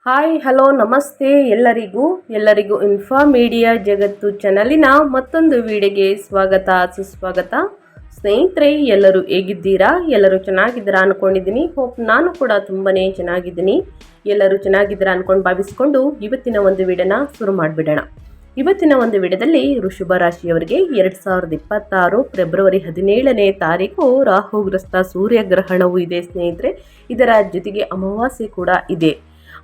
Hi hello ನಮಸ್ತೆ ಎಲ್ಲರಿಗೂ info media ಜಗತ್ತು ಚಾನಲಿನ ಮತ್ತೊಂದು ವಿಡಿಯೋಗೆ ಸ್ವಾಗತ ಸುಸ್ವಾಗತ. ಸ್ನೇಹಿತರೆ, ಎಲ್ಲರೂ ಹೇಗಿದ್ದೀರಾ? ಎಲ್ಲರೂ ಚೆನ್ನಾಗಿದ್ದೀರಾ ಅಂದ್ಕೊಂಡಿದ್ದೀನಿ. ಹೋಪ್ ನಾನು ಕೂಡ ತುಂಬಾ ಚೆನ್ನಾಗಿದ್ದೀನಿ. ಎಲ್ಲರೂ ಚೆನ್ನಾಗಿದ್ದೀರಾ ಅಂದ್ಕೊಂಡು ಭಾವಿಸ್ಕೊಂಡು ಇವತ್ತಿನ ಒಂದು ವಿಡಿಯೋನ ಶುರು ಮಾಡಿಬಿಡೋಣ. ಇವತ್ತಿನ ಒಂದು ವಿಡಿಯೋದಲ್ಲಿ ವೃಷಭ ರಾಶಿಯವರಿಗೆ 2026 ಫೆಬ್ರವರಿ 17ನೇ ತಾರೀಕು ರಾಹುಗ್ರಸ್ತ ಸೂರ್ಯಗ್ರಹಣವೂ ಇದೆ ಸ್ನೇಹಿತರೆ. ಇದರ ಜೊತೆಗೆ ಅಮಾವಾಸ್ಯೆ ಕೂಡ ಇದೆ.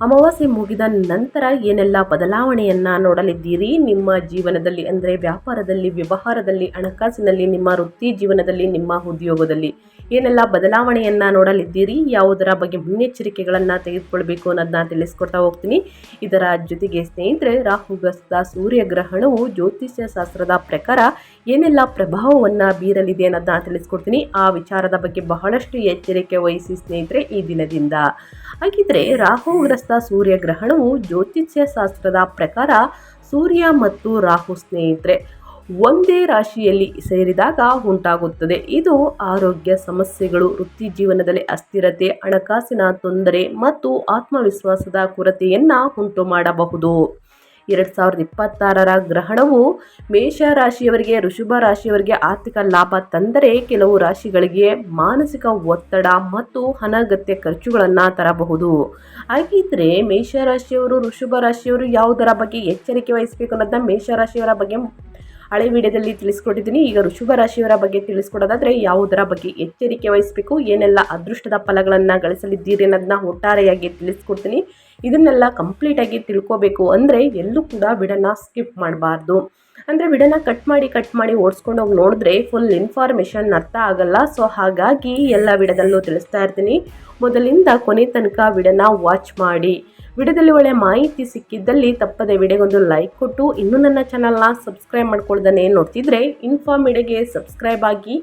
ಅಮಾವಾಸ್ಯೆ ಮುಗಿದ ನಂತರ ಏನೆಲ್ಲ ಬದಲಾವಣೆಯನ್ನು ನೋಡಲಿದ್ದೀರಿ ನಿಮ್ಮ ಜೀವನದಲ್ಲಿ, ಅಂದರೆ ವ್ಯಾಪಾರದಲ್ಲಿ, ವ್ಯವಹಾರದಲ್ಲಿ, ಹಣಕಾಸಿನಲ್ಲಿ, ನಿಮ್ಮ ವೃತ್ತಿ ಜೀವನದಲ್ಲಿ, ನಿಮ್ಮ ಉದ್ಯೋಗದಲ್ಲಿ ಏನೆಲ್ಲ ಬದಲಾವಣೆಯನ್ನು ನೋಡಲಿದ್ದೀರಿ, ಯಾವುದರ ಬಗ್ಗೆ ಮುನ್ನೆಚ್ಚರಿಕೆಗಳನ್ನು ತೆಗೆದುಕೊಳ್ಬೇಕು ಅನ್ನೋದನ್ನ ತಿಳಿಸ್ಕೊಡ್ತಾ ಹೋಗ್ತೀನಿ. ಇದರ ಜೊತೆಗೆ ಸ್ನೇಹಿತರೆ, ರಾಹುಗ್ರಸ್ತ ಸೂರ್ಯಗ್ರಹಣವು ಜ್ಯೋತಿಷ್ಯ ಶಾಸ್ತ್ರದ ಪ್ರಕಾರ ಏನೆಲ್ಲ ಪ್ರಭಾವವನ್ನು ಬೀರಲಿದೆ ಅನ್ನೋದನ್ನ ತಿಳಿಸ್ಕೊಡ್ತೀನಿ. ಆ ವಿಚಾರದ ಬಗ್ಗೆ ಬಹಳಷ್ಟು ಎಚ್ಚರಿಕೆ ವಹಿಸಿ ಸ್ನೇಹಿತರೆ ಈ ದಿನದಿಂದ. ಹಾಗಿದ್ರೆ ರಾಹುಗ್ರಸ್ತ ಸೂರ್ಯಗ್ರಹಣವು ಜ್ಯೋತಿಷ್ಯ ಶಾಸ್ತ್ರದ ಪ್ರಕಾರ ಸೂರ್ಯ ಮತ್ತು ರಾಹು ಸ್ನೇಹಿತರೆ ಒಂದೇ ರಾಶಿಯಲ್ಲಿ ಸೇರಿದಾಗ ಉಂಟಾಗುತ್ತದೆ. ಇದು ಆರೋಗ್ಯ ಸಮಸ್ಯೆಗಳು, ವೃತ್ತಿ ಜೀವನದಲ್ಲಿ ಅಸ್ಥಿರತೆ, ಹಣಕಾಸಿನ ತೊಂದರೆ ಮತ್ತು ಆತ್ಮವಿಶ್ವಾಸದ ಕೊರತೆಯನ್ನು ಉಂಟು ಮಾಡಬಹುದು. 2026ರ ಗ್ರಹಣವು ಮೇಷ ರಾಶಿಯವರಿಗೆ, ವೃಷಭ ರಾಶಿಯವರಿಗೆ ಆರ್ಥಿಕ ಲಾಭ ತಂದರೆ ಕೆಲವು ರಾಶಿಗಳಿಗೆ ಮಾನಸಿಕ ಒತ್ತಡ ಮತ್ತು ಅನಗತ್ಯ ಖರ್ಚುಗಳನ್ನು ತರಬಹುದು. ಹಾಗಿದ್ರೆ ಮೇಷರಾಶಿಯವರು, ವೃಷಭ ರಾಶಿಯವರು ಯಾವುದರ ಬಗ್ಗೆ ಎಚ್ಚರಿಕೆ ವಹಿಸಬೇಕು ಅನ್ನೋದನ್ನ ಮೇಷರಾಶಿಯವರ ಬಗ್ಗೆ ಹಳೆ ವಿಡಿಯೋದಲ್ಲಿ ತಿಳಿಸ್ಕೊಟ್ಟಿದ್ದೀನಿ. ಈಗ ವೃಷಭ ರಾಶಿಯವರ ಬಗ್ಗೆ ತಿಳಿಸ್ಕೊಡೋದಾದರೆ ಯಾವುದರ ಬಗ್ಗೆ ಎಚ್ಚರಿಕೆ ವಹಿಸಬೇಕು, ಏನೆಲ್ಲ ಅದೃಷ್ಟದ ಫಲಗಳನ್ನು ಗಳಿಸಲಿದ್ದೀರಿ ಅನ್ನೋದನ್ನ ಒಟ್ಟಾರೆಯಾಗಿ ತಿಳಿಸ್ಕೊಡ್ತೀನಿ. ಇದನ್ನೆಲ್ಲ ಕಂಪ್ಲೀಟಾಗಿ ತಿಳ್ಕೋಬೇಕು ಅಂದರೆ ಎಲ್ಲೂ ಕೂಡ ವಿಡಿಯೋನ ಸ್ಕಿಪ್ ಮಾಡಬಾರ್ದು. ಅಂದರೆ ವಿಡಿಯೋನ ಕಟ್ ಮಾಡಿ ಓಡಿಸ್ಕೊಂಡು ಹೋಗಿ ನೋಡಿದ್ರೆ ಫುಲ್ ಇನ್ಫಾರ್ಮೇಷನ್ ಅರ್ಥ ಆಗಲ್ಲ. ಸೊ ಹಾಗಾಗಿ ಎಲ್ಲ ವಿಡಿಯೋದಲ್ಲೂ ತಿಳಿಸ್ತಾ ಇರ್ತೀನಿ. ಮೊದಲಿಂದ ಕೊನೆ ತನಕ ವಿಡಿಯೋನ ವಾಚ್ ಮಾಡಿ. ವಿಡಿಯೋದಲ್ಲಿ ಒಳ್ಳೆ ಮಾಹಿತಿ ಸಿಕ್ಕಿದ್ದಲ್ಲಿ ತಪ್ಪದೆ ವಿಡಿಯೋಗೊಂದು ಲೈಕ್ ಕೊಟ್ಟು, ಇನ್ನೂ ನನ್ನ ಚಾನಲ್ನ ಸಬ್ಸ್ಕ್ರೈಬ್ ಮಾಡ್ಕೊಳ್ದೇ ನೋಡ್ತಿದ್ರೆ ಇನ್ಫಾ ಮೀಡಿಯಾಗೆ ಸಬ್ಸ್ಕ್ರೈಬ್ ಆಗಿ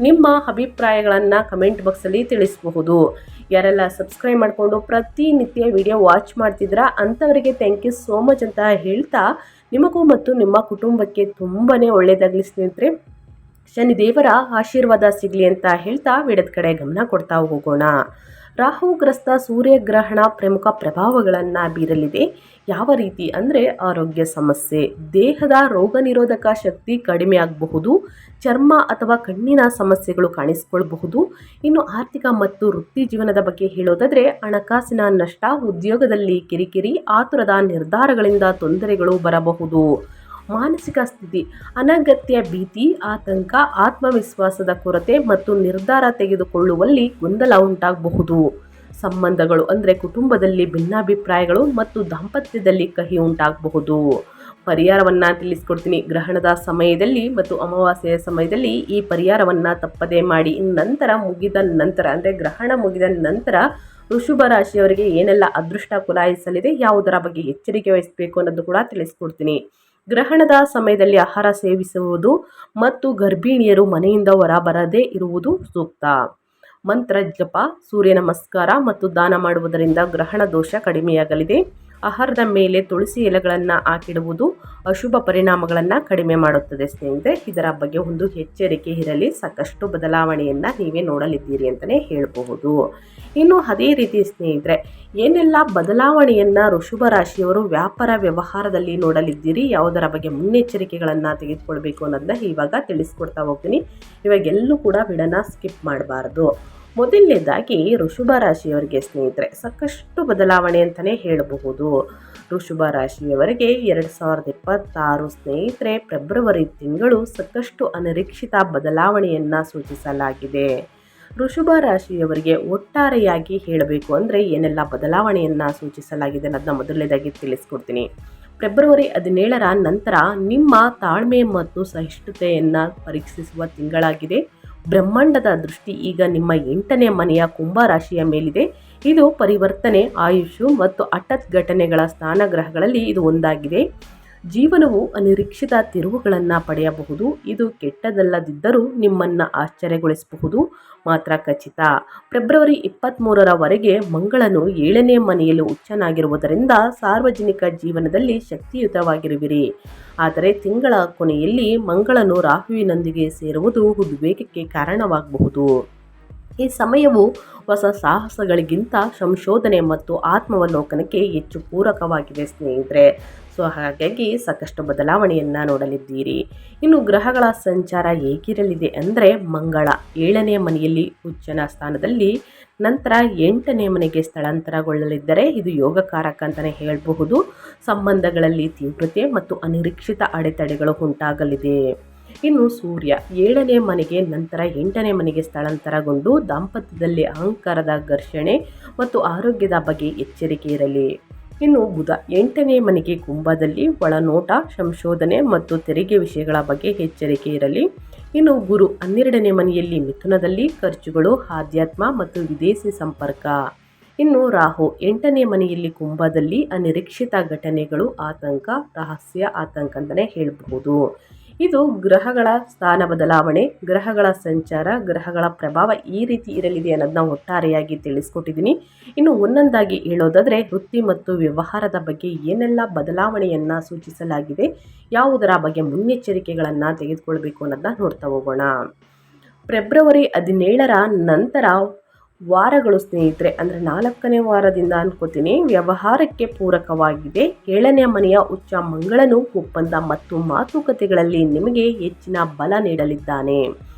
ನಿಮ್ಮ ಅಭಿಪ್ರಾಯಗಳನ್ನು ಕಮೆಂಟ್ ಬಾಕ್ಸಲ್ಲಿ ತಿಳಿಸಬಹುದು. ಯಾರೆಲ್ಲ ಸಬ್ಸ್ಕ್ರೈಬ್ ಮಾಡಿಕೊಂಡು ಪ್ರತಿನಿತ್ಯ ವಿಡಿಯೋ ವಾಚ್ ಮಾಡ್ತಿದ್ರಾ ಅಂಥವರಿಗೆ ಥ್ಯಾಂಕ್ ಯು ಸೋ ಮಚ್ ಅಂತ ಹೇಳ್ತಾ, ನಿಮಗೂ ಮತ್ತು ನಿಮ್ಮ ಕುಟುಂಬಕ್ಕೆ ತುಂಬಾ ಒಳ್ಳೆಯದಾಗಲಿ ಸ್ನೇಹಿತರೆ. ಶನಿದೇವರ ಆಶೀರ್ವಾದ ಸಿಗಲಿ ಅಂತ ಹೇಳ್ತಾ ವಿಡಿಯೋದ ಕಡೆ ಗಮನ ಕೊಡ್ತಾ ಹೋಗೋಣ. ರಾಹುಗ್ರಸ್ತ ಸೂರ್ಯಗ್ರಹಣ ಪ್ರಮುಖ ಪ್ರಭಾವಗಳನ್ನು ಬೀರಲಿದೆ. ಯಾವ ರೀತಿ ಅಂದರೆ ಆರೋಗ್ಯ ಸಮಸ್ಯೆ, ದೇಹದ ರೋಗ ನಿರೋಧಕ ಶಕ್ತಿ ಕಡಿಮೆ ಆಗಬಹುದು, ಚರ್ಮ ಅಥವಾ ಕಣ್ಣಿನ ಸಮಸ್ಯೆಗಳು ಕಾಣಿಸಿಕೊಳ್ಳಬಹುದು. ಇನ್ನು ಆರ್ಥಿಕ ಮತ್ತು ವೃತ್ತಿ ಜೀವನದ ಬಗ್ಗೆ ಹೇಳೋದಾದರೆ ಹಣಕಾಸಿನ ನಷ್ಟ, ಉದ್ಯೋಗದಲ್ಲಿ ಕಿರಿಕಿರಿ, ಆತುರದ ನಿರ್ಧಾರಗಳಿಂದ ತೊಂದರೆಗಳು ಬರಬಹುದು. ಮಾನಸಿಕ ಸ್ಥಿತಿ, ಅನಗತ್ಯ ಭೀತಿ, ಆತಂಕ, ಆತ್ಮವಿಶ್ವಾಸದ ಕೊರತೆ ಮತ್ತು ನಿರ್ಧಾರ ತೆಗೆದುಕೊಳ್ಳುವಲ್ಲಿ ಗೊಂದಲ ಉಂಟಾಗಬಹುದು. ಸಂಬಂಧಗಳು ಅಂದರೆ ಕುಟುಂಬದಲ್ಲಿ ಭಿನ್ನಾಭಿಪ್ರಾಯಗಳು ಮತ್ತು ದಾಂಪತ್ಯದಲ್ಲಿ ಕಹಿ ಉಂಟಾಗಬಹುದು. ಪರಿಹಾರವನ್ನು ತಿಳಿಸ್ಕೊಡ್ತೀನಿ. ಗ್ರಹಣದ ಸಮಯದಲ್ಲಿ ಮತ್ತು ಅಮಾವಾಸ್ಯೆಯ ಸಮಯದಲ್ಲಿ ಈ ಪರಿಹಾರವನ್ನು ತಪ್ಪದೇ ಮಾಡಿ. ನಂತರ ಮುಗಿದ ನಂತರ ಅಂದರೆ ಗ್ರಹಣ ಮುಗಿದ ನಂತರ ವೃಷಭ ರಾಶಿಯವರಿಗೆ ಏನೆಲ್ಲ ಅದೃಷ್ಟ ಕುಲಾಯಿಸಲಿದೆ, ಯಾವುದರ ಬಗ್ಗೆ ಎಚ್ಚರಿಕೆ ವಹಿಸಬೇಕು ಅನ್ನೋದು ಕೂಡ ತಿಳಿಸ್ಕೊಡ್ತೀನಿ. ಗ್ರಹಣದ ಸಮಯದಲ್ಲಿ ಆಹಾರ ಸೇವಿಸುವುದು ಮತ್ತು ಗರ್ಭಿಣಿಯರು ಮನೆಯಿಂದ ಹೊರಬರದೇ ಇರುವುದು ಸೂಕ್ತ. ಮಂತ್ರ ಜಪ, ಸೂರ್ಯ ನಮಸ್ಕಾರ ಮತ್ತು ದಾನ ಮಾಡುವುದರಿಂದ ಗ್ರಹಣ ದೋಷ ಕಡಿಮೆಯಾಗಲಿದೆ. ಆಹಾರದ ಮೇಲೆ ತುಳಸಿ ಎಲೆಗಳನ್ನು ಹಾಕಿಡುವುದು ಅಶುಭ ಪರಿಣಾಮಗಳನ್ನು ಕಡಿಮೆ ಮಾಡುತ್ತದೆ ಸ್ನೇಹಿತರೆ. ಇದರ ಬಗ್ಗೆ ಒಂದು ಎಚ್ಚರಿಕೆ ಇರಲಿ. ಸಾಕಷ್ಟು ಬದಲಾವಣೆಯನ್ನು ನೀವೇ ನೋಡಲಿದ್ದೀರಿ ಅಂತಲೇ ಹೇಳಬಹುದು. ಇನ್ನು ಅದೇ ರೀತಿ ಸ್ನೇಹಿತರೆ, ಏನೆಲ್ಲ ಬದಲಾವಣೆಯನ್ನು ವೃಷಭ ರಾಶಿಯವರು ವ್ಯಾಪಾರ ವ್ಯವಹಾರದಲ್ಲಿ ನೋಡಲಿದ್ದೀರಿ, ಯಾವುದರ ಬಗ್ಗೆ ಮುನ್ನೆಚ್ಚರಿಕೆಗಳನ್ನು ತೆಗೆದುಕೊಳ್ಬೇಕು ಅನ್ನೋದನ್ನ ಇವಾಗ ತಿಳಿಸ್ಕೊಡ್ತಾ ಹೋಗ್ತೀನಿ. ಇವಾಗೆಲ್ಲೂ ಕೂಡ ವಿಡಿಯೋನ ಸ್ಕಿಪ್ ಮಾಡಬಾರ್ದು. ಮೊದಲನೇದಾಗಿ ವೃಷಭ ರಾಶಿಯವರಿಗೆ ಸ್ನೇಹಿತರೆ ಸಾಕಷ್ಟು ಬದಲಾವಣೆ ಅಂತಲೇ ಹೇಳಬಹುದು. ವೃಷಭ ರಾಶಿಯವರಿಗೆ 2026 ಸ್ನೇಹಿತರೆ ಫೆಬ್ರವರಿ ತಿಂಗಳು ಸಾಕಷ್ಟು ಅನಿರೀಕ್ಷಿತ ಬದಲಾವಣೆಯನ್ನು ಸೂಚಿಸಲಾಗಿದೆ. ವೃಷಭ ರಾಶಿಯವರಿಗೆ ಒಟ್ಟಾರೆಯಾಗಿ ಹೇಳಬೇಕು ಅಂದರೆ ಏನೆಲ್ಲ ಬದಲಾವಣೆಯನ್ನು ಸೂಚಿಸಲಾಗಿದೆ ಅನ್ನೋದನ್ನ ಮೊದಲನೇದಾಗಿ ತಿಳಿಸ್ಕೊಡ್ತೀನಿ. ಫೆಬ್ರವರಿ 17ರ ನಂತರ ನಿಮ್ಮ ತಾಳ್ಮೆ ಮತ್ತು ಸಹಿಷ್ಣುತೆಯನ್ನು ಪರೀಕ್ಷಿಸುವ ತಿಂಗಳಾಗಿದೆ. ಬ್ರಹ್ಮಾಂಡದ ದೃಷ್ಟಿ ಈಗ ನಿಮ್ಮ 8ನೇ ಮನೆಯ ಕುಂಭ ರಾಶಿಯ ಮೇಲಿದೆ. ಇದು ಪರಿವರ್ತನೆ, ಆಯುಷು ಮತ್ತು ಹಠಾತ್ ಘಟನೆಗಳ ಸ್ಥಾನಗ್ರಹಗಳಲ್ಲಿ ಇದು ಒಂದಾಗಿದೆ. ಜೀವನವು ಅನಿರೀಕ್ಷಿತ ತಿರುವುಗಳನ್ನು ಪಡೆಯಬಹುದು. ಇದು ಕೆಟ್ಟದಲ್ಲದಿದ್ದರೂ ನಿಮ್ಮನ್ನು ಆಶ್ಚರ್ಯಗೊಳಿಸಬಹುದು ಮಾತ್ರ ಖಚಿತ. ಫೆಬ್ರವರಿ 23ರವರೆಗೆ ಮಂಗಳನು 7ನೇ ಮನೆಯಲ್ಲಿ ಉಚ್ಚನಾಗಿರುವುದರಿಂದ ಸಾರ್ವಜನಿಕ ಜೀವನದಲ್ಲಿ ಶಕ್ತಿಯುತವಾಗಿರುವಿರಿ. ಆದರೆ ತಿಂಗಳ ಕೊನೆಯಲ್ಲಿ ಮಂಗಳನು ರಾಹುವಿನೊಂದಿಗೆ ಸೇರುವುದು ಉದ್ವೇಗಕ್ಕೆ ಕಾರಣವಾಗಬಹುದು. ಈ ಸಮಯವು ಹೊಸ ಸಾಹಸಗಳಿಗಿಂತ ಸಂಶೋಧನೆ ಮತ್ತು ಆತ್ಮಾವಲೋಕನಕ್ಕೆ ಹೆಚ್ಚು ಪೂರಕವಾಗಿದೆ ಸ್ನೇಹಿತರೆ. ಸೊ ಹಾಗಾಗಿ ಸಾಕಷ್ಟು ಬದಲಾವಣೆಯನ್ನು ನೋಡಲಿದ್ದೀರಿ. ಇನ್ನು ಗ್ರಹಗಳ ಸಂಚಾರ ಹೇಗಿರಲಿದೆ ಅಂದರೆ, ಮಂಗಳ 7ನೇ ಮನೆಯಲ್ಲಿ ಉಚ್ಚನ ಸ್ಥಾನದಲ್ಲಿ, ನಂತರ 8ನೇ ಮನೆಗೆ ಸ್ಥಳಾಂತರಗೊಳ್ಳಲಿದ್ದರೆ ಇದು ಯೋಗಕಾರಕ ಅಂತಲೇ ಹೇಳಬಹುದು. ಸಂಬಂಧಗಳಲ್ಲಿ ತೀವ್ರತೆ ಮತ್ತು ಅನಿರೀಕ್ಷಿತ ಅಡೆತಡೆಗಳು ಉಂಟಾಗಲಿದೆ. ಇನ್ನು ಸೂರ್ಯ 7ನೇ ಮನೆಗೆ ನಂತರ 8ನೇ ಮನೆಗೆ ಸ್ಥಳಾಂತರಗೊಂಡು ದಾಂಪತ್ಯದಲ್ಲಿ ಅಹಂಕಾರದ ಘರ್ಷಣೆ ಮತ್ತು ಆರೋಗ್ಯದ ಬಗ್ಗೆ ಎಚ್ಚರಿಕೆ ಇರಲಿ. ಇನ್ನು ಬುಧ 8ನೇ ಮನೆಗೆ ಕುಂಭದಲ್ಲಿ ಒಳನೋಟ, ಸಂಶೋಧನೆ ಮತ್ತು ತೆರಿಗೆ ವಿಷಯಗಳ ಬಗ್ಗೆ ಎಚ್ಚರಿಕೆ ಇರಲಿ. ಇನ್ನು ಗುರು 12ನೇ ಮನೆಯಲ್ಲಿ ಮಿಥುನದಲ್ಲಿ ಖರ್ಚುಗಳು, ಆಧ್ಯಾತ್ಮ ಮತ್ತು ವಿದೇಶಿ ಸಂಪರ್ಕ. ಇನ್ನು ರಾಹು 8ನೇ ಮನೆಯಲ್ಲಿ ಕುಂಭದಲ್ಲಿ ಅನಿರೀಕ್ಷಿತ ಘಟನೆಗಳು, ಆತಂಕ, ರಹಸ್ಯ ಆತಂಕ ಅಂತಲೇ ಹೇಳಬಹುದು. ಇದು ಗ್ರಹಗಳ ಸ್ಥಾನ ಬದಲಾವಣೆ, ಗ್ರಹಗಳ ಸಂಚಾರ, ಗ್ರಹಗಳ ಪ್ರಭಾವ ಈ ರೀತಿ ಇರಲಿದೆ ಅನ್ನೋದನ್ನ ಒಟ್ಟಾರೆಯಾಗಿ ತಿಳಿಸ್ಕೊಟ್ಟಿದ್ದೀನಿ. ಇನ್ನು ಒಂದೊಂದಾಗಿ ಹೇಳೋದಾದರೆ, ವೃತ್ತಿ ಮತ್ತು ವ್ಯವಹಾರದ ಬಗ್ಗೆ ಏನೆಲ್ಲ ಬದಲಾವಣೆಯನ್ನು ಸೂಚಿಸಲಾಗಿದೆ, ಯಾವುದರ ಬಗ್ಗೆ ಮುನ್ನೆಚ್ಚರಿಕೆಗಳನ್ನು ತೆಗೆದುಕೊಳ್ಬೇಕು ಅನ್ನೋದನ್ನ ನೋಡ್ತಾ ಹೋಗೋಣ. ಫೆಬ್ರವರಿ 17ರ ನಂತರ ವಾರಗಳು ಸ್ನೇಹಿತರೆ, ಅಂದರೆ 4ನೇ ವಾರದಿಂದ ಅನ್ಕೋತೀನಿ, ವ್ಯವಹಾರಕ್ಕೆ ಪೂರಕವಾಗಿದೆ. 7ನೇ ಮನೆಯ ಉಚ್ಚ ಮಂಗಳನು ಒಪ್ಪಂದ ಮತ್ತು ಮಾತುಕತೆಗಳಲ್ಲಿ ನಿಮಗೆ ಹೆಚ್ಚಿನ ಬಲ ನೀಡಲಿದ್ದಾನೆ.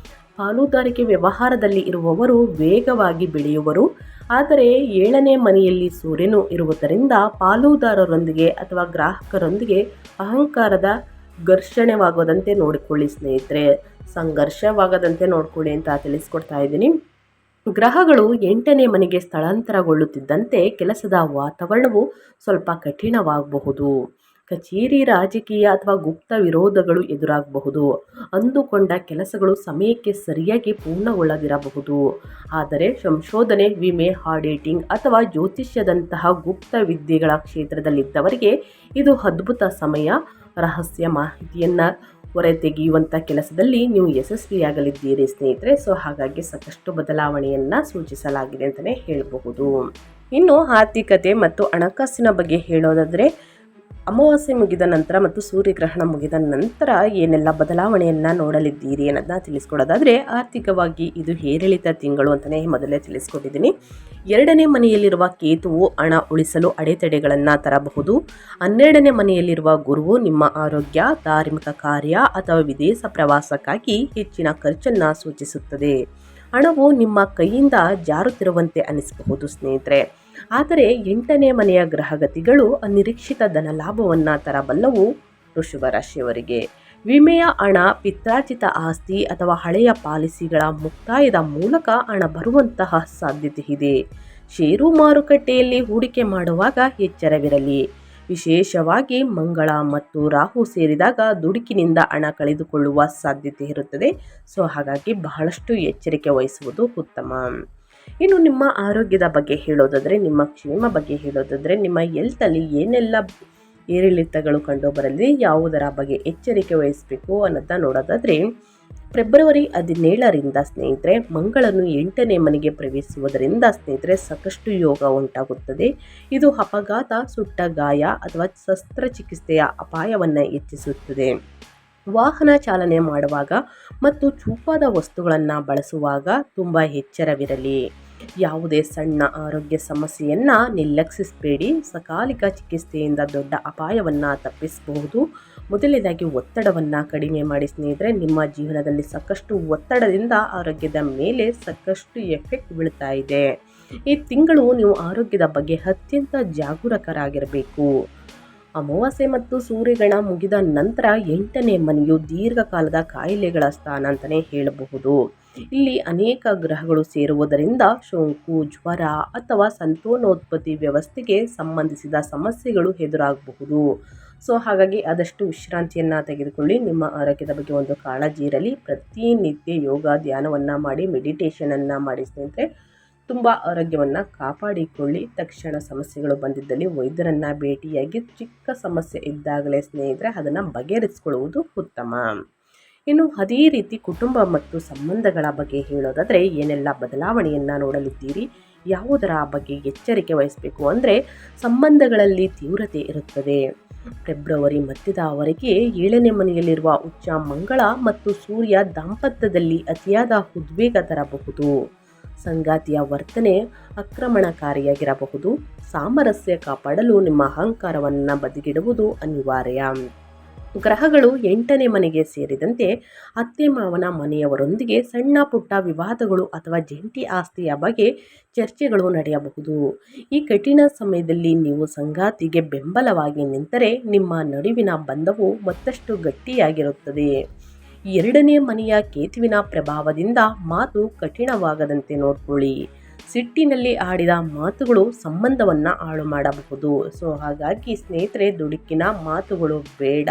ಪಾಲುದಾರಿಕೆ ವ್ಯವಹಾರದಲ್ಲಿ ಇರುವವರು ವೇಗವಾಗಿ ಬೆಳೆಯುವರು. ಆದರೆ 7ನೇ ಮನೆಯಲ್ಲಿ ಸೂರ್ಯನು ಇರುವುದರಿಂದ ಪಾಲುದಾರರೊಂದಿಗೆ ಅಥವಾ ಗ್ರಾಹಕರೊಂದಿಗೆ ಅಹಂಕಾರದ ಘರ್ಷಣೆವಾಗದಂತೆ ನೋಡಿಕೊಳ್ಳಿ ಸ್ನೇಹಿತರೆ. ಸಂಘರ್ಷವಾಗದಂತೆ ನೋಡ್ಕೊಳ್ಳಿ ಅಂತ ತಿಳಿಸ್ಕೊಡ್ತಾ ಇದ್ದೀನಿ. ಗ್ರಹಗಳು 8ನೇ ಮನೆಗೆ ಸ್ಥಳಾಂತರಗೊಳ್ಳುತ್ತಿದ್ದಂತೆ ಕೆಲಸದ ವಾತಾವರಣವು ಸ್ವಲ್ಪ ಕಠಿಣವಾಗಬಹುದು. ಕಚೇರಿ, ರಾಜಕೀಯ ಅಥವಾ ಗುಪ್ತ ವಿರೋಧಗಳು ಎದುರಾಗಬಹುದು. ಅಂದುಕೊಂಡ ಕೆಲಸಗಳು ಸಮಯಕ್ಕೆ ಸರಿಯಾಗಿ ಪೂರ್ಣಗೊಳ್ಳದಿರಬಹುದು. ಆದರೆ ಸಂಶೋಧನೆ, ವಿಮೆ, ಆಡಿಟಿಂಗ್ ಅಥವಾ ಜ್ಯೋತಿಷ್ಯದಂತಹ ಗುಪ್ತ ವಿದ್ಯೆಗಳ ಕ್ಷೇತ್ರದಲ್ಲಿದ್ದವರಿಗೆ ಇದು ಅದ್ಭುತ ಸಮಯ. ರಹಸ್ಯ ಮಾಹಿತಿಯನ್ನು ಹೊರತೆಗೆಯುವಂಥ ಕೆಲಸದಲ್ಲಿ ನೀವು ಯಶಸ್ವಿಯಾಗಲಿದ್ದೀರಿ ಸ್ನೇಹಿತರೆ. ಸೊ ಹಾಗಾಗಿ ಸಾಕಷ್ಟು ಬದಲಾವಣೆಯನ್ನು ಸೂಚಿಸಲಾಗಿದೆ ಅಂತಲೇ ಹೇಳಬಹುದು. ಇನ್ನು ಆರ್ಥಿಕತೆ ಮತ್ತು ಹಣಕಾಸಿನ ಬಗ್ಗೆ ಹೇಳೋದಾದರೆ, ಅಮಾವಾಸ್ಯೆ ಮುಗಿದ ನಂತರ ಮತ್ತು ಸೂರ್ಯಗ್ರಹಣ ಮುಗಿದ ನಂತರ ಏನೆಲ್ಲ ಬದಲಾವಣೆಯನ್ನು ನೋಡಲಿದ್ದೀರಿ ಅನ್ನೋದನ್ನ ತಿಳಿಸ್ಕೊಡೋದಾದರೆ, ಆರ್ಥಿಕವಾಗಿ ಇದು ಏರಿಳಿತ ತಿಂಗಳು ಅಂತಲೇ ಮೊದಲೇ ತಿಳಿಸ್ಕೊಟ್ಟಿದ್ದೀನಿ. 2ನೇ ಮನೆಯಲ್ಲಿರುವ ಕೇತುವು ಹಣ ಉಳಿಸಲು ಅಡೆತಡೆಗಳನ್ನು ತರಬಹುದು. 12ನೇ ಮನೆಯಲ್ಲಿರುವ ಗುರುವು ನಿಮ್ಮ ಆರೋಗ್ಯ, ಧಾರ್ಮಿಕ ಕಾರ್ಯ ಅಥವಾ ವಿದೇಶ ಪ್ರವಾಸಕ್ಕಾಗಿ ಹೆಚ್ಚಿನ ಖರ್ಚನ್ನು ಸೂಚಿಸುತ್ತದೆ. ಹಣವು ನಿಮ್ಮ ಕೈಯಿಂದ ಜಾರುತ್ತಿರುವಂತೆ ಅನಿಸಬಹುದು ಸ್ನೇಹಿತರೆ. ಆದರೆ 8ನೇ ಮನೆಯ ಗ್ರಹಗತಿಗಳು ಅನಿರೀಕ್ಷಿತ ಧನ ಲಾಭವನ್ನು ತರಬಲ್ಲವು ವೃಷಭ ರಾಶಿಯವರಿಗೆ. ವಿಮೆಯ ಹಣ, ಪಿತ್ರಾರ್ಜಿತ ಆಸ್ತಿ ಅಥವಾ ಹಳೆಯ ಪಾಲಿಸಿಗಳ ಮುಕ್ತಾಯದ ಮೂಲಕ ಹಣ ಬರುವಂತಹ ಸಾಧ್ಯತೆ ಇದೆ. ಷೇರು ಮಾರುಕಟ್ಟೆಯಲ್ಲಿ ಹೂಡಿಕೆ ಮಾಡುವಾಗ ಎಚ್ಚರವಿರಲಿ. ವಿಶೇಷವಾಗಿ ಮಂಗಳ ಮತ್ತು ರಾಹು ಸೇರಿದಾಗ ದುಡುಕಿನಿಂದ ಹಣ ಕಳೆದುಕೊಳ್ಳುವ ಸಾಧ್ಯತೆ ಇರುತ್ತದೆ. ಸೊ ಹಾಗಾಗಿ ಬಹಳಷ್ಟು ಎಚ್ಚರಿಕೆ ವಹಿಸುವುದು ಉತ್ತಮ. ಇನ್ನು ನಿಮ್ಮ ಆರೋಗ್ಯದ ಬಗ್ಗೆ ಹೇಳೋದಾದರೆ, ನಿಮ್ಮ ಕ್ಷೇಮ ಬಗ್ಗೆ ಹೇಳೋದಾದರೆ, ನಿಮ್ಮ ಹೆಲ್ತಲ್ಲಿ ಏನೆಲ್ಲ ಏರಿಳಿತಗಳು ಕಂಡು ಬರಲಿ, ಯಾವುದರ ಬಗ್ಗೆ ಎಚ್ಚರಿಕೆ ವಹಿಸಬೇಕು ಅನ್ನೋದನ್ನ ನೋಡೋದಾದರೆ, ಫೆಬ್ರವರಿ 17ರಿಂದ ಸ್ನೇಹಿತರೆ ಮಂಗಳನು 8ನೇ ಮನೆಗೆ ಪ್ರವೇಶಿಸುವುದರಿಂದ ಸ್ನೇಹಿತರೆ ಸಾಕಷ್ಟು ಯೋಗ ಉಂಟಾಗುತ್ತದೆ. ಇದು ಅಪಘಾತ, ಸುಟ್ಟ ಗಾಯ ಅಥವಾ ಶಸ್ತ್ರಚಿಕಿತ್ಸೆಯ ಅಪಾಯವನ್ನು ಹೆಚ್ಚಿಸುತ್ತದೆ. ವಾಹನ ಚಾಲನೆ ಮಾಡುವಾಗ ಮತ್ತು ಚೂಪಾದ ವಸ್ತುಗಳನ್ನು ಬಳಸುವಾಗ ತುಂಬ ಎಚ್ಚರವಿರಲಿ. ಯಾವುದೇ ಸಣ್ಣ ಆರೋಗ್ಯ ಸಮಸ್ಯೆಯನ್ನು ನಿರ್ಲಕ್ಷಿಸಬೇಡಿ. ಸಕಾಲಿಕ ಚಿಕಿತ್ಸೆಯಿಂದ ದೊಡ್ಡ ಅಪಾಯವನ್ನು ತಪ್ಪಿಸಬಹುದು. ಮೊದಲನೇದಾಗಿ ಒತ್ತಡವನ್ನು ಕಡಿಮೆ ಮಾಡಿ ಸ್ನೇಹಿತರೆ. ನಿಮ್ಮ ಜೀವನದಲ್ಲಿ ಸಾಕಷ್ಟು ಒತ್ತಡದಿಂದ ಆರೋಗ್ಯದ ಮೇಲೆ ಸಾಕಷ್ಟು ಎಫೆಕ್ಟ್ ಬೀಳ್ತಾ ಇದೆ. ಈ ತಿಂಗಳು ನೀವು ಆರೋಗ್ಯದ ಬಗ್ಗೆ ಅತ್ಯಂತ ಜಾಗರೂಕರಾಗಿರಬೇಕು. ಅಮಾವಾಸ್ಯೆ ಮತ್ತು ಸೂರ್ಯಗ್ರಹಣ ಮುಗಿದ ನಂತರ 8ನೇ ಮನೆಯು ದೀರ್ಘಕಾಲದ ಕಾಯಿಲೆಗಳ ಸ್ಥಾನ ಅಂತಲೇ ಹೇಳಬಹುದು. ಇಲ್ಲಿ ಅನೇಕ ಗ್ರಹಗಳು ಸೇರುವುದರಿಂದ ಸೋಂಕು, ಜ್ವರ ಅಥವಾ ಸಂತಾನೋತ್ಪತ್ತಿ ವ್ಯವಸ್ಥೆಗೆ ಸಂಬಂಧಿಸಿದ ಸಮಸ್ಯೆಗಳು ಎದುರಾಗಬಹುದು. ಸೊ ಹಾಗಾಗಿ ಆದಷ್ಟು ವಿಶ್ರಾಂತಿಯನ್ನು ತೆಗೆದುಕೊಳ್ಳಿ. ನಿಮ್ಮ ಆರೋಗ್ಯದ ಬಗ್ಗೆ ಒಂದು ಕಾಳಜಿ ಇರಲಿ. ಪ್ರತಿನಿತ್ಯ ಯೋಗ, ಧ್ಯಾನವನ್ನು ಮಾಡಿ, ಮೆಡಿಟೇಷನನ್ನು ಮಾಡಿ ಸ್ನೇಹಿತರೆ. ತುಂಬ ಆರೋಗ್ಯವನ್ನು ಕಾಪಾಡಿಕೊಳ್ಳಿ. ತಕ್ಷಣ ಸಮಸ್ಯೆಗಳು ಬಂದಿದ್ದಲ್ಲಿ ವೈದ್ಯರನ್ನು ಭೇಟಿಯಾಗಿ ಚಿಕ್ಕ ಸಮಸ್ಯೆ ಇದ್ದಾಗಲೇ ಸ್ನೇಹಿತರೆ ಅದನ್ನು ಬಗೆಹರಿಸಿಕೊಳ್ಳುವುದು ಉತ್ತಮ. ಇನ್ನು ಅದೇ ರೀತಿ ಕುಟುಂಬ ಮತ್ತು ಸಂಬಂಧಗಳ ಬಗ್ಗೆ ಹೇಳೋದಾದರೆ ಏನೆಲ್ಲ ಬದಲಾವಣೆಯನ್ನು ನೋಡಲಿದ್ದೀರಿ, ಯಾವುದರ ಬಗ್ಗೆ ಎಚ್ಚರಿಕೆ ವಹಿಸಬೇಕು ಅಂದರೆ, ಸಂಬಂಧಗಳಲ್ಲಿ ತೀವ್ರತೆ ಇರುತ್ತದೆ. ಫೆಬ್ರವರಿ ಮಧ್ಯದವರೆಗೆ 7ನೇ ಮನೆಯಲ್ಲಿರುವ ಉಚ್ಚ ಮಂಗಳ ಮತ್ತು ಸೂರ್ಯ ದಾಂಪತ್ಯದಲ್ಲಿ ಅತಿಯಾದ ಉದ್ವೇಗ ತರಬಹುದು. ಸಂಗಾತಿಯ ವರ್ತನೆ ಆಕ್ರಮಣಕಾರಿಯಾಗಿರಬಹುದು. ಸಾಮರಸ್ಯ ಕಾಪಾಡಲು ನಿಮ್ಮ ಅಹಂಕಾರವನ್ನು ಬದಿಗಿಡುವುದು ಅನಿವಾರ್ಯ. ಗ್ರಹಗಳು 8ನೇ ಮನೆಗೆ ಸೇರಿದಂತೆ ಅತ್ತೆ ಮಾವನ ಮನೆಯವರೊಂದಿಗೆ ಸಣ್ಣ ಪುಟ್ಟ ವಿವಾದಗಳು ಅಥವಾ ಜಂಟಿ ಆಸ್ತಿಯ ಬಗ್ಗೆ ಚರ್ಚೆಗಳು ನಡೆಯಬಹುದು. ಈ ಕಠಿಣ ಸಮಯದಲ್ಲಿ ನೀವು ಸಂಗಾತಿಗೆ ಬೆಂಬಲವಾಗಿ ನಿಂತರೆ ನಿಮ್ಮ ನಡುವಿನ ಬಂಧವು ಮತ್ತಷ್ಟು ಗಟ್ಟಿಯಾಗಿರುತ್ತದೆ. 2ನೇ ಮನೆಯ ಕೇತುವಿನ ಪ್ರಭಾವದಿಂದ ಮಾತು ಕಠಿಣವಾಗದಂತೆ ನೋಡಿಕೊಳ್ಳಿ. ಸಿಟ್ಟಿನಲ್ಲಿ ಆಡಿದ ಮಾತುಗಳು ಸಂಬಂಧವನ್ನು ಹಾಳು ಮಾಡಬಹುದು. ಹಾಗಾಗಿ ಸ್ನೇಹಿತರೆ, ದುಡುಕಿನ ಮಾತುಗಳು ಬೇಡ.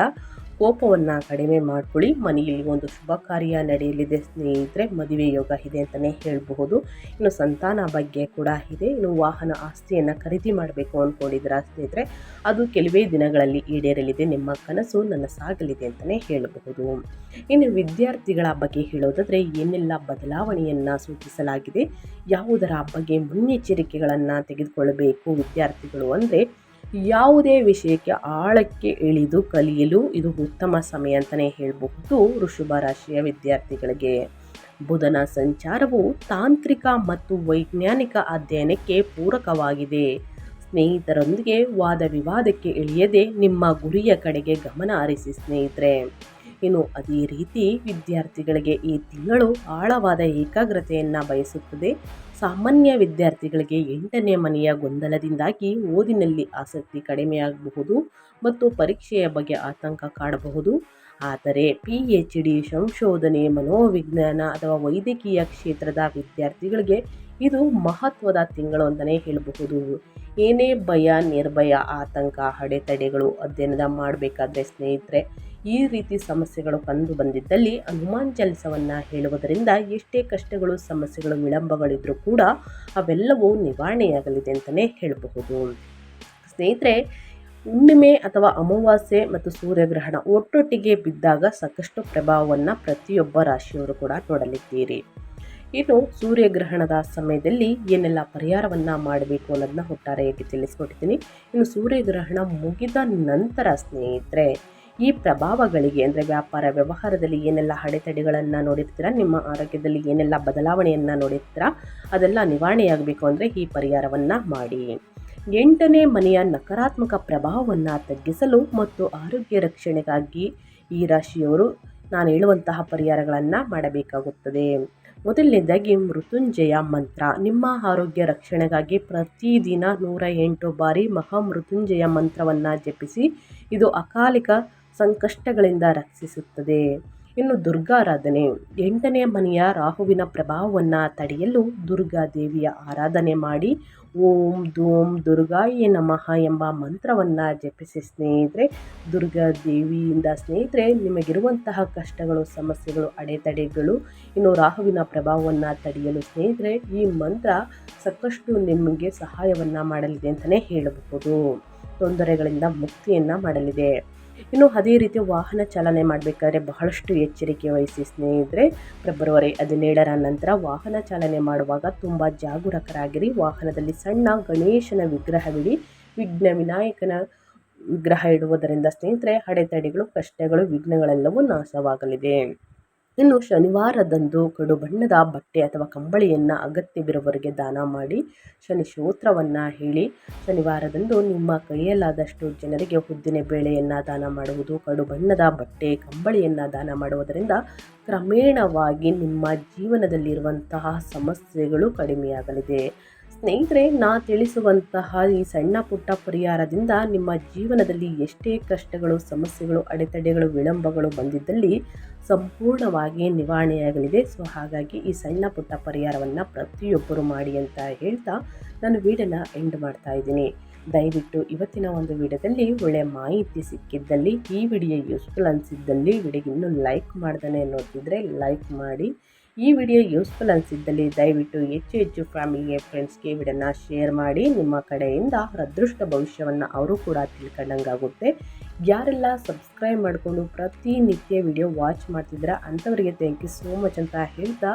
ಕೋಪವನ್ನು ಕಡಿಮೆ ಮಾಡ್ಕೊಳ್ಳಿ. ಮನೆಯಲ್ಲಿ ಒಂದು ಶುಭ ಕಾರ್ಯ ನಡೆಯಲಿದೆ ಸ್ನೇಹಿತರೆ. ಮದುವೆ ಯೋಗ ಇದೆ ಅಂತಲೇ ಹೇಳಬಹುದು. ಇನ್ನು ಸಂತಾನ ಬಗ್ಗೆ ಕೂಡ ಇದೆ. ಇನ್ನು ವಾಹನ ಆಸ್ತಿಯನ್ನು ಖರೀದಿ ಮಾಡಬೇಕು ಅಂದ್ಕೊಂಡಿದ್ದೀರಾ ಸ್ನೇಹಿತರೆ, ಅದು ಕೆಲವೇ ದಿನಗಳಲ್ಲಿ ಈಡೇರಲಿದೆ. ನಿಮ್ಮ ಕನಸು ನನಸಾಗಲಿದೆ ಅಂತಲೇ ಹೇಳಬಹುದು. ಇನ್ನು ವಿದ್ಯಾರ್ಥಿಗಳ ಬಗ್ಗೆ ಹೇಳೋದಾದರೆ ಏನೆಲ್ಲ ಬದಲಾವಣೆಯನ್ನು ಸೂಚಿಸಲಾಗಿದೆ, ಯಾವುದರ ಬಗ್ಗೆ ಮುನ್ನೆಚ್ಚರಿಕೆಗಳನ್ನು ತೆಗೆದುಕೊಳ್ಳಬೇಕು ವಿದ್ಯಾರ್ಥಿಗಳು ಅಂದರೆ, ಯಾವುದೇ ವಿಷಯಕ್ಕೆ ಆಳಕ್ಕೆ ಇಳಿದು ಕಲಿಯಲು ಇದು ಉತ್ತಮ ಸಮಯ ಅಂತಲೇ ಹೇಳಬಹುದು. ವೃಷಭ ರಾಶಿಯ ವಿದ್ಯಾರ್ಥಿಗಳಿಗೆ ಬುಧನ ಸಂಚಾರವು ತಾಂತ್ರಿಕ ಮತ್ತು ವೈಜ್ಞಾನಿಕ ಅಧ್ಯಯನಕ್ಕೆ ಪೂರಕವಾಗಿದೆ. ಸ್ನೇಹಿತರೊಂದಿಗೆ ವಾದ ವಿವಾದಕ್ಕೆ ಇಳಿಯದೆ ನಿಮ್ಮ ಗುರಿಯ ಕಡೆಗೆ ಗಮನ ಹರಿಸಿ ಸ್ನೇಹಿತರೆ. ಇನ್ನು ಅದೇ ರೀತಿ ವಿದ್ಯಾರ್ಥಿಗಳಿಗೆ ಈ ತಿಂಗಳು ಆಳವಾದ ಏಕಾಗ್ರತೆಯನ್ನು ಬಯಸುತ್ತದೆ. ಸಾಮಾನ್ಯ ವಿದ್ಯಾರ್ಥಿಗಳಿಗೆ 8ನೇ ಮನೆಯ ಗೊಂದಲದಿಂದಾಗಿ ಓದಿನಲ್ಲಿ ಆಸಕ್ತಿ ಕಡಿಮೆಯಾಗಬಹುದು ಮತ್ತು ಪರೀಕ್ಷೆಯ ಬಗ್ಗೆ ಆತಂಕ ಕಾಡಬಹುದು. ಆದರೆ PhD, ಸಂಶೋಧನೆ, ಮನೋವಿಜ್ಞಾನ ಅಥವಾ ವೈದ್ಯಕೀಯ ಕ್ಷೇತ್ರದ ವಿದ್ಯಾರ್ಥಿಗಳಿಗೆ ಇದು ಮಹತ್ವದ ತಿಂಗಳು ಅಂತಲೇ ಹೇಳಬಹುದು. ಏನೇ ಭಯ, ನಿರ್ಭಯ, ಆತಂಕ, ಅಡೆತಡೆಗಳು ಅಧ್ಯಯನ ಮಾಡಬೇಕಾದ್ರೆ ಸ್ನೇಹಿತರೆ, ಈ ರೀತಿ ಸಮಸ್ಯೆಗಳು ಕಂಡು ಬಂದಿದ್ದಲ್ಲಿ ಹನುಮಾನ್ ಚಾಲಿಸವನ್ನು ಹೇಳುವುದರಿಂದ ಎಷ್ಟೇ ಕಷ್ಟಗಳು, ಸಮಸ್ಯೆಗಳು, ವಿಳಂಬಗಳಿದ್ರೂ ಕೂಡ ಅವೆಲ್ಲವೂ ನಿವಾರಣೆಯಾಗಲಿದೆ ಅಂತಲೇ ಹೇಳಬಹುದು. ಸ್ನೇಹಿತರೆ, ಹುಣ್ಣಿಮೆ ಅಥವಾ ಅಮಾವಾಸ್ಯೆ ಮತ್ತು ಸೂರ್ಯಗ್ರಹಣ ಒಟ್ಟೊಟ್ಟಿಗೆ ಬಿದ್ದಾಗ ಸಾಕಷ್ಟು ಪ್ರಭಾವವನ್ನು ಪ್ರತಿಯೊಬ್ಬ ರಾಶಿಯವರು ಕೂಡ ನೋಡಲಿದ್ದೀರಿ. ಇನ್ನು ಸೂರ್ಯಗ್ರಹಣದ ಸಮಯದಲ್ಲಿ ಏನೆಲ್ಲ ಪರಿಹಾರವನ್ನು ಮಾಡಬೇಕು ಅನ್ನೋದನ್ನ ಒಟ್ಟಾರೆಯಾಗಿ ತಿಳಿಸ್ಕೊಟ್ಟಿದ್ದೀನಿ. ಇನ್ನು ಸೂರ್ಯಗ್ರಹಣ ಮುಗಿದ ನಂತರ ಸ್ನೇಹಿತರೆ, ಈ ಪ್ರಭಾವಗಳಿಗೆ ಅಂದರೆ ವ್ಯಾಪಾರ ವ್ಯವಹಾರದಲ್ಲಿ ಏನೆಲ್ಲ ಅಡೆತಡೆಗಳನ್ನು ನೋಡಿರ್ತೀರ, ನಿಮ್ಮ ಆರೋಗ್ಯದಲ್ಲಿ ಏನೆಲ್ಲ ಬದಲಾವಣೆಯನ್ನು ನೋಡಿರ್ತೀರ, ಅದೆಲ್ಲ ನಿವಾರಣೆಯಾಗಬೇಕು ಅಂದರೆ ಈ ಪರಿಹಾರವನ್ನು ಮಾಡಿ. 8ನೇ ಮನೆಯ ನಕಾರಾತ್ಮಕ ಪ್ರಭಾವವನ್ನು ತಗ್ಗಿಸಲು ಮತ್ತು ಆರೋಗ್ಯ ರಕ್ಷಣೆಗಾಗಿ ಈ ರಾಶಿಯವರು ನಾನು ಹೇಳುವಂತಹ ಪರಿಹಾರಗಳನ್ನು ಮಾಡಬೇಕಾಗುತ್ತದೆ. ಮೊದಲನೇದಾಗಿ ಮೃತ್ಯುಂಜಯ ಮಂತ್ರ. ನಿಮ್ಮ ಆರೋಗ್ಯ ರಕ್ಷಣೆಗಾಗಿ ಪ್ರತಿದಿನ 108 ಬಾರಿ ಮಹಾಮೃತ್ಯುಂಜಯ ಮಂತ್ರವನ್ನು ಜಪಿಸಿ. ಇದು ಅಕಾಲಿಕ ಸಂಕಷ್ಟಗಳಿಂದ ರಕ್ಷಿಸುತ್ತದೆ. ಇನ್ನು ದುರ್ಗಾರಾಧನೆ. 8ನೇ ಮನೆಯ ರಾಹುವಿನ ಪ್ರಭಾವವನ್ನು ತಡೆಯಲು ದುರ್ಗಾ ದೇವಿಯ ಆರಾಧನೆ ಮಾಡಿ. ಓಂ ಧೂಂ ದುರ್ಗಾಯೇ ನಮಃ ಎಂಬ ಮಂತ್ರವನ್ನು ಜಪಿಸಿ ಸ್ನೇಹಿತರೆ. ದುರ್ಗಾ ದೇವಿಯಿಂದ ಸ್ನೇಹಿತರೆ ನಿಮಗಿರುವಂತಹ ಕಷ್ಟಗಳು, ಸಮಸ್ಯೆಗಳು, ಅಡೆತಡೆಗಳು, ಇನ್ನು ರಾಹುವಿನ ಪ್ರಭಾವವನ್ನು ತಡೆಯಲು ಸ್ನೇಹಿತರೆ ಈ ಮಂತ್ರ ಸಾಕಷ್ಟು ನಿಮಗೆ ಸಹಾಯವನ್ನು ಮಾಡಲಿದೆ ಅಂತಲೇ ಹೇಳಬಹುದು. ತೊಂದರೆಗಳಿಂದ ಮುಕ್ತಿಯನ್ನು ಮಾಡಲಿದೆ. ಇನ್ನು ಅದೇ ರೀತಿ ವಾಹನ ಚಾಲನೆ ಮಾಡಬೇಕಾದ್ರೆ ಬಹಳಷ್ಟು ಎಚ್ಚರಿಕೆ ವಹಿಸಿ ಸ್ನೇಹಿತರೆ. ಫೆಬ್ರವರಿ 17ರ ನಂತರ ವಾಹನ ಚಾಲನೆ ಮಾಡುವಾಗ ತುಂಬ ಜಾಗರೂಕರಾಗಿರಿ. ವಾಹನದಲ್ಲಿ ಸಣ್ಣ ಗಣೇಶನ ವಿಗ್ರಹವಿಡಿ. ವಿಘ್ನ ವಿನಾಯಕನ ವಿಗ್ರಹ ಇಡುವುದರಿಂದ ಸ್ನೇಹಿತರೆ ಅಡೆತಡೆಗಳು, ಕಷ್ಟಗಳು, ವಿಘ್ನಗಳೆಲ್ಲವೂ ನಾಶವಾಗಲಿದೆ. ಇನ್ನು ಶನಿವಾರದಂದು ಕಡು ಬಣ್ಣದ ಬಟ್ಟೆ ಅಥವಾ ಕಂಬಳಿಯನ್ನು ಅಗತ್ಯವಿರುವವರಿಗೆ ದಾನ ಮಾಡಿ. ಶನಿ ಸ್ತೋತ್ರವನ್ನು ಹೇಳಿ. ಶನಿವಾರದಂದು ನಿಮ್ಮ ಕೈಯಲ್ಲಾದಷ್ಟು ಜನರಿಗೆ ಉದ್ದಿನ ಬೇಳೆಯನ್ನು ದಾನ ಮಾಡುವುದು, ಕಡು ಬಣ್ಣದ ಬಟ್ಟೆ, ಕಂಬಳಿಯನ್ನು ದಾನ ಮಾಡುವುದರಿಂದ ಕ್ರಮೇಣವಾಗಿ ನಿಮ್ಮ ಜೀವನದಲ್ಲಿರುವಂತಹ ಸಮಸ್ಯೆಗಳು ಕಡಿಮೆಯಾಗಲಿದೆ. ಸ್ನೇಹಿತರೆ, ನಾ ತಿಳಿಸುವಂತಹ ಈ ಸಣ್ಣ ಪುಟ್ಟ ಪರಿಹಾರದಿಂದ ನಿಮ್ಮ ಜೀವನದಲ್ಲಿ ಎಷ್ಟೇ ಕಷ್ಟಗಳು, ಸಮಸ್ಯೆಗಳು, ಅಡೆತಡೆಗಳು, ವಿಳಂಬಗಳು ಬಂದಿದ್ದಲ್ಲಿ ಸಂಪೂರ್ಣವಾಗಿ ನಿವಾರಣೆಯಾಗಲಿದೆ. ಹಾಗಾಗಿ ಈ ಸಣ್ಣ ಪುಟ್ಟ ಪರಿಹಾರವನ್ನು ಪ್ರತಿಯೊಬ್ಬರು ಮಾಡಿ ಅಂತ ಹೇಳ್ತಾ ನಾನು ವಿಡಿಯೋನ ಎಂಡ್ ಮಾಡ್ತಾ ಇದ್ದೀನಿ. ದಯವಿಟ್ಟು ಇವತ್ತಿನ ಒಂದು ವಿಡಿಯೋದಲ್ಲಿ ಒಳ್ಳೆಯ ಮಾಹಿತಿ ಸಿಕ್ಕಿದ್ದಲ್ಲಿ, ಈ ವಿಡಿಯೋ ಯೂಸ್ಫುಲ್ ಅನಿಸಿದ್ದಲ್ಲಿ ವಿಡಿಯೋಗೆ ಇನ್ನೂ ಲೈಕ್ ಮಾಡ್ದೇ ನೋಡ್ತಿದ್ರೆ ಲೈಕ್ ಮಾಡಿ. ಈ ವಿಡಿಯೋ ಯೂಸ್ಫುಲ್ ಅನಿಸಿದ್ದಲ್ಲಿ ದಯವಿಟ್ಟು ಹೆಚ್ಚು ಫ್ಯಾಮಿಲಿಗೆ, ಫ್ರೆಂಡ್ಸ್ಗೆ ವಿಡಿಯೋನ ಶೇರ್ ಮಾಡಿ. ನಿಮ್ಮ ಕಡೆಯಿಂದ ಅದೃಷ್ಟ ಭವಿಷ್ಯವನ್ನು ಅವರು ಕೂಡ ತಿಳ್ಕೊಂಡಂಗಾಗುತ್ತೆ. ಯಾರೆಲ್ಲ ಸಬ್ಸ್ಕ್ರೈಬ್ ಮಾಡಿಕೊಂಡು ಪ್ರತಿನಿತ್ಯ ವಿಡಿಯೋ ವಾಚ್ ಮಾಡ್ತಿದ್ದೀರಾ ಅಂಥವರಿಗೆ ಥ್ಯಾಂಕ್ ಯು ಸೋ ಮಚ್ ಅಂತ ಹೇಳ್ತಾ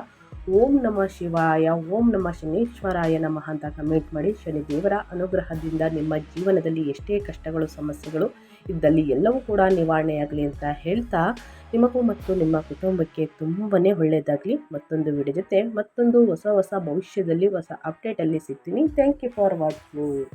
ಓಂ ನಮಃ ಶಿವಾಯ, ಓಂ ನಮಃ ಶನೀಶ್ವರಾಯ ನಮಃ ಅಂತ ಕಮೆಂಟ್ ಮಾಡಿ. ಶನಿದೇವರ ಅನುಗ್ರಹದಿಂದ ನಿಮ್ಮ ಜೀವನದಲ್ಲಿ ಎಷ್ಟೇ ಕಷ್ಟಗಳು ಸಮಸ್ಯೆಗಳು ಇದ್ದಲ್ಲಿ ಎಲ್ಲವೂ ಕೂಡ ನಿವಾರಣೆಯಾಗಲಿ ಅಂತ ಹೇಳ್ತಾ, ನಿಮಗೂ ಮತ್ತು ನಿಮ್ಮ ಕುಟುಂಬಕ್ಕೆ ತುಂಬಾ ಒಳ್ಳೆಯದಾಗಲಿ. ಮತ್ತೊಂದು ವಿಡಿಯೋ ಜೊತೆ ಮತ್ತೊಂದು ಹೊಸ ಭವಿಷ್ಯದಲ್ಲಿ ಹೊಸ ಅಪ್ಡೇಟಲ್ಲಿ ಸಿಗ್ತೀನಿ. Thank you for watching.